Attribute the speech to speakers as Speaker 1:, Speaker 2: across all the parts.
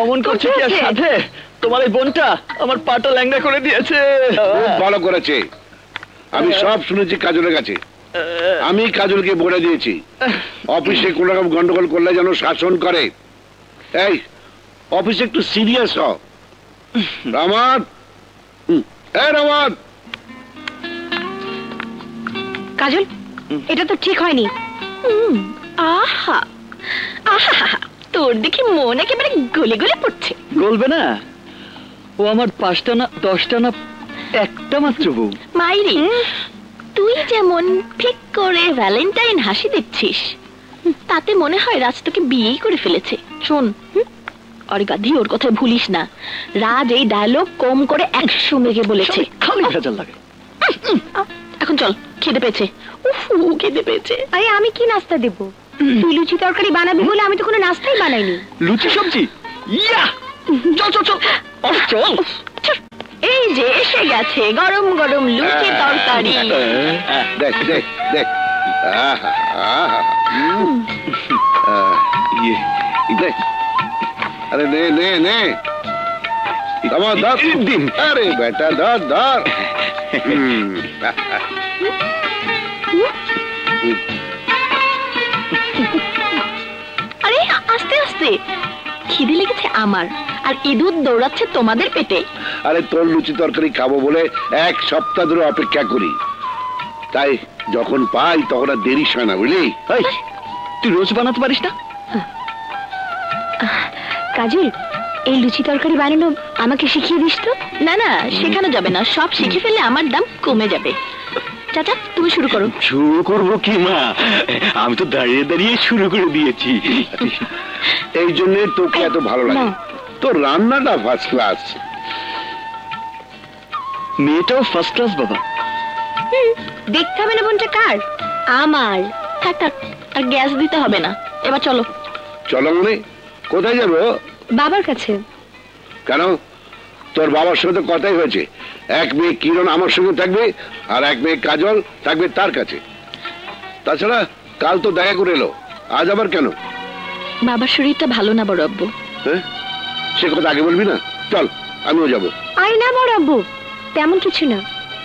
Speaker 1: অমন করছে কি আর সাথে তোমার এই বোনটা আমার পাটা ল্যাংড়া করে দিয়েছে।
Speaker 2: খুব ভালো করেছে, আমি সব শুনেছি কাজলের কাছে। আমি কাজলকে বলে দিয়েছি অফিসে কোন রকম গন্ডগোল করলে যেন শাসন করে। এই অফিসে একটু সিরিয়াস হ। রমান, এই রমান।
Speaker 3: কাজল, এটা তো ঠিক হয়নি। আহা আহা, তোর দেখি মন একেবারে গলে গলে পড়ছে।
Speaker 1: গলবে না, ও আমার 5টা না 10টা না একটা মাত্র বউ।
Speaker 3: মাইরি, তুই যেমন ঠিক করে ভ্যালেন্টাইন হাসি দিচ্ছিস, তাতে মনে হয় রাজ তোকে বিয়েই করে ফেলেছে। শোন, আরে গাধি, ওর কথা ভুলিস না। রাজ এই ডায়লগ কম করে 100 মেঘে বলেছে।
Speaker 1: খালি ভেজাল লাগে।
Speaker 3: এখন চল, খিদে পেয়েছে। উফ, খিদে পেয়েছে। আরে আমি কি নাস্তা দেব? তুই লুচি তরকারি বানাবি বলে আমি তো কোনো নাস্তাই বানাইনি।
Speaker 1: লুচি সবজি? ইয়া, চল চল চল চল।
Speaker 3: এই যে এসে গেছে গরম গরম লুচি তরকারি।
Speaker 2: দেখ দেখ দেখ, দেখ। আরে নে নে নে, আমার ধর দিন। আরে বেটা ধর ধর।
Speaker 3: আরে আস্তে আস্তে, খিদে লেগেছে আমার, আর ইঁদুর দৌড়াচ্ছে তোমাদের পেটে।
Speaker 2: আরে তোর লুচি তরকারি খাবো বলে 1 সপ্তাহ ধরে অপেক্ষা করি, তাই যখন পাই তখন আর দেরি হয় না, বুঝলি?
Speaker 1: তুই রোজ বানাতে পারিস না?
Speaker 3: কাজল, এই লুচি তরকারি বানানো আমাকে শিখিয়ে দিস তো। না না, শেখানো যাবে না, সব শিখে ফেললে আমার দাম কমে যাবে। চাচা, তুমি শুরু করো।
Speaker 1: শুরু করবো কি মা, আমি তো দাঁড়িয়ে দাঁড়িয়ে শুরু করে দিয়েছি।
Speaker 2: এই জন্য তোকে এত ভালো লাগে, তোর রান্নাটা ফার্স্ট ক্লাস।
Speaker 1: মেয়েটাও ফার্স্ট ক্লাস বাবা।
Speaker 3: দেখতে হবে না বোনটা কার? আমার। থাক থাক, আর গ্যাস দিতে হবে না। এবার চলো।
Speaker 2: চলো মানে কোথায় যাবো?
Speaker 3: বাবার কাছে।
Speaker 2: কেন? তোর বাবার সঙ্গে তো কথাই হয়েছে, এক মেয়ে কিরণ আমার সঙ্গে থাকবে আর এক মেয়ে কাজল থাকবে তার কাছে। তাছাড়া কাল তো দেখা করে এলো, আজ আবার কেন?
Speaker 3: বাবার শরীরটা ভালো না বড় আব্বু।
Speaker 2: হ্যাঁ, সে কথা আগে বলবি না। চল, আমিও যাবো।
Speaker 3: আই না বড় আব্বু, তেমন কিছু না,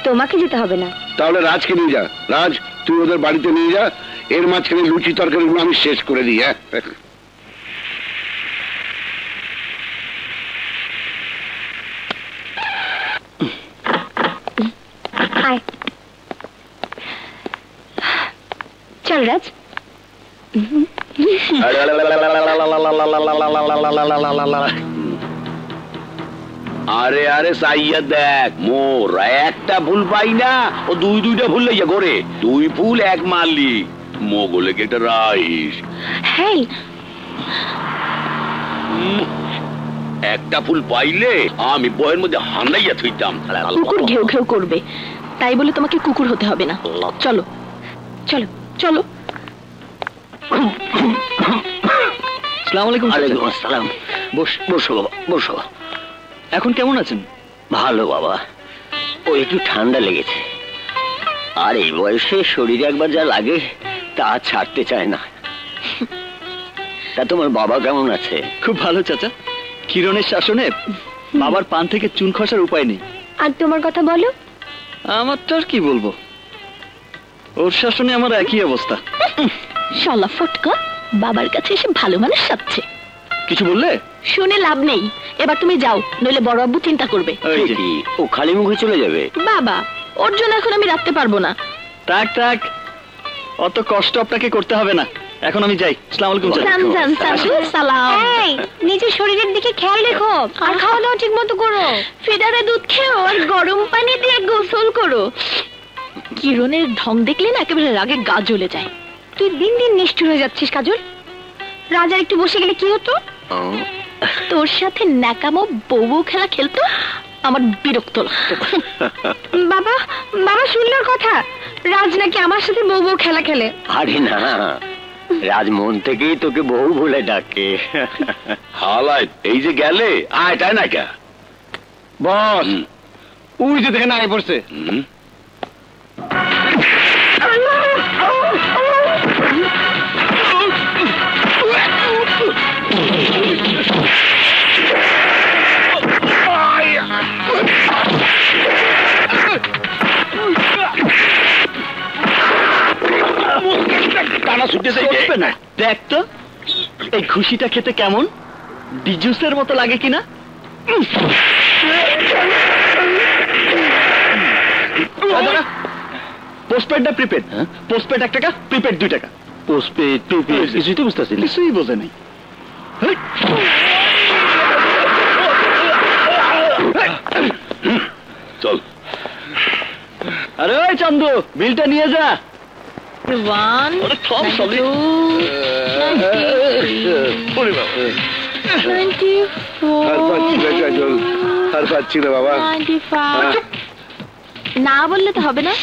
Speaker 3: তোমাকে যেতে হবে না।
Speaker 2: তাহলে রাজকে নিয়ে যা। রাজ, তুই ওদের বাড়িতে নিয়ে যা, এর মাঝখানে লুচি তরকারিগুলো আমি শেষ করে দিই। হ্যাঁ,
Speaker 3: চল রাজ।
Speaker 4: আরে আরে সাইয়া দেখ, মোর একটা ভুল পাই না, ও দুইটা ভুল লাইয়া করে। 2 ফুল 1 মারলি, মোগলে একটা রাইস।
Speaker 3: হেই,
Speaker 4: একটা ফুল পাইলে আমি বইয়ের মধ্যে হান্দাইয়া থইতাম।
Speaker 3: কুকুর ঘেউ ঘেউ করবে, তাই বলে তোমাকে কুকুর হতে হবে না। চলো চলো চলো।
Speaker 1: আসসালামু আলাইকুম।
Speaker 4: ওয়ালাইকুম আসসালাম। বসো বাবা, বসো।
Speaker 1: এখন কেমন আছেন?
Speaker 4: ভালো বাবা, ওই একটু ঠান্ডা লেগেছে, আর এই বয়সে শরীরে একবার যা লাগে তা ছাড়তে চায় না। তা তোমার বাবা কেমন আছে?
Speaker 1: খুব ভালো চাচা, কিরণের শাসনে বাবার পান থেকে চুন খসার উপায় নেই।
Speaker 3: আর তোমার কথা বলো।
Speaker 1: আমার তো আর কি বলবো, ওর শাসনে আমার একই অবস্থা।
Speaker 3: শালা ফটকা, বাবার কাছে এসে ভালো মানুষ সাজছে।
Speaker 1: কিছু বললে?
Speaker 3: শুনে লাভ নেই, এবার তুমি যাও, নইলে বড় আব্বু চিন্তা করবে।
Speaker 4: ও খালি মুখে চলে যাবে?
Speaker 3: বাবা, ওর জন্য এখন আমি রাখতে পারবো না।
Speaker 1: থাক থাক, অত কষ্ট আপনাকে করতে হবে না, এখন আমি যাই। আসসালামু আলাইকুম।
Speaker 3: সালাম। এই, নিজের শরীরের দিকে খেয়াল রেখো, আর খাওয়া দাওয়া ঠিক মতো করো। ফিডারে দুধ খেও, আর গরম পানি দিয়ে গোসল করো। কিরণের ঢং দেখলে না একেবারে রাগে গা জ্বলে যায়। তুই দিন দিন নিষ্ঠুর হয়ে যাচ্ছিস কাজল। রাজা একটু বসে গেলে কি হতো? তোর সাথে ন্যাকামো বউ খেলা খেলতো, আমার বিরক্ত লাগতো। বাবা, বাবা শুনলার কথা, রাজ নাকি আমার সাথে বউ খেলা খেলে।
Speaker 4: আরে না, রাজ মন থেকেই তোকে বউ বলে ডাকে। হালায়, এই যে গেলে আয়, তাই না কে
Speaker 1: বস? ওই যে দেখেন আয় পড়ছে। বসবে না। দেখ তো এই ঘুষিটা খেতে কেমন, ডিজুসের মতো লাগে কিনা। পোস্টপেড না প্রিপেড? পোস্টপেড 1 টাকা, প্রিপেড 2 টাকা। পোস্টপেড প্রিপেড কিছুই তো বুঝতেছি না। কিছুই বোঝে নাই।
Speaker 2: চল।
Speaker 1: আরে ওই চান্দু, বিলটা নিয়ে যা।
Speaker 3: 1 2
Speaker 2: আর পাচ্ছি না বাবা।
Speaker 3: 95 না বললে তো হবে না।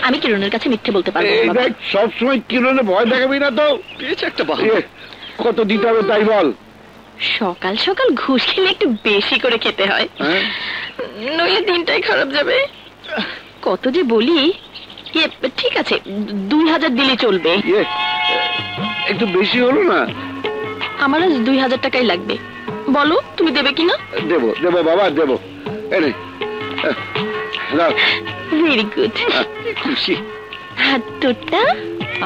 Speaker 3: আমি কিরণের কাছে মিথ্যে বলতে পারবো না।
Speaker 2: সব সময় কিরণে ভয় দেখাবি না তো।
Speaker 1: পেয়েছে একটা বাহানা।
Speaker 2: কত দিতে হবে তাই বল।
Speaker 3: সকাল সকাল ঘুষ খেলে একটু বেশি করে খেতে হয়, নইলে দিনটাই খারাপ যাবে। কত যে বলি। ঠিক আছে 2000 দিলে চলবে।
Speaker 2: একটু বেশি হলো না?
Speaker 3: আমার আজ 2000 টাকাই লাগবে। বলো তুমি দেবে কিনা?
Speaker 2: দেবো দেবো বাবা দেবো। এনে
Speaker 3: ভেরি গুড।
Speaker 1: খুশি।
Speaker 3: হাত তোটা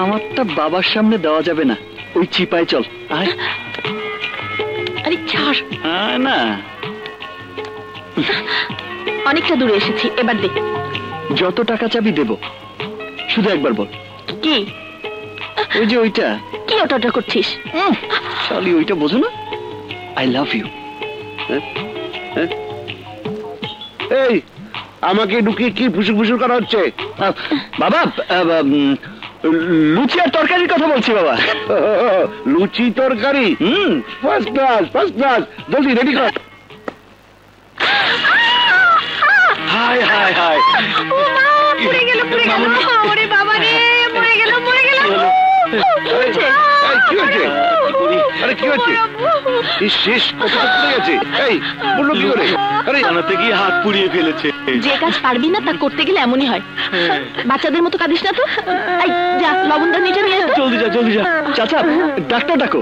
Speaker 1: আমারটা বাবার সামনে দেওয়া যাবে না, ওই চিপায় চল।
Speaker 3: আরে ছাড়
Speaker 1: না,
Speaker 3: অনেকটা দূরে এসেছি, এবার দে।
Speaker 1: যত টাকা চাবি দেব, শুধু একবার বল।
Speaker 3: কি?
Speaker 1: ওই যে ওইটা।
Speaker 3: কি ওটা করছিস?
Speaker 1: শালি ওইটা বোঝো না? I love you.
Speaker 2: এই আমাকে ঢুকিয়ে কি ফুসুর ফুসুর করা হচ্ছে?
Speaker 1: বাবা লুচি আর তরকারির কথা বলছি বাবা।
Speaker 2: লুচি তরকারি? First class first class. জলদি রেডি কর।
Speaker 1: High high high.
Speaker 3: পড়ে গেল পড়ে গেল। ওরে বাবা রে, পড়ে গেল পড়ে গেল।
Speaker 2: কি হয়েছে? আরে কি হয়েছে? শেষ কতটা পড়ে গেছে? এই বললো কি করে? আরে
Speaker 1: জানাতে গিয়ে হাত পুড়িয়ে ফেলেছে।
Speaker 3: যে কাজ পারবি না তা করতে গেলে এমনই হয়। বাচ্চাদের মতো কাঁদিস না তো। এই যা লবণটা নিচে নিয়ে আয়।
Speaker 1: জলদি যা জলদি যা। চাচা ডাক্তার ডাকো।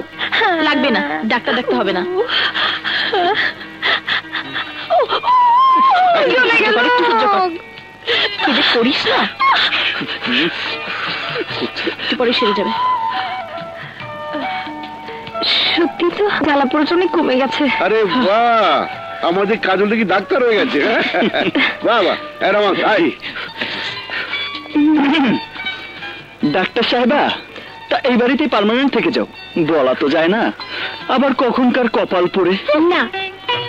Speaker 3: লাগবে না, ডাক্তার ডাকতে হবে না। করিস না, পরে সেরে যাবে। সত্যি তো জ্বালা পড়া অনেক কমে গেছে।
Speaker 2: আরে বাহ, আমাদের কাজলটা কি ডাক্তার হয়ে গেছে? বাহ বাহ।
Speaker 1: ডাক্তার সাহেবা, তা এই বাড়িতেই পার্মানেন্ট থেকে যাও। বলা তো যায় না, আবার কখনকার কপাল পড়ে।
Speaker 3: না,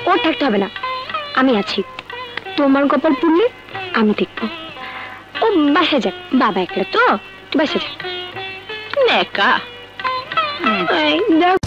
Speaker 3: ওর থাকতে হবে না, আমি আছি। তোমার কপাল পড়লে আমি দেখবো। ও বাসে যাক, বাবা একলা তো বাসে যাক। নেকা দেখ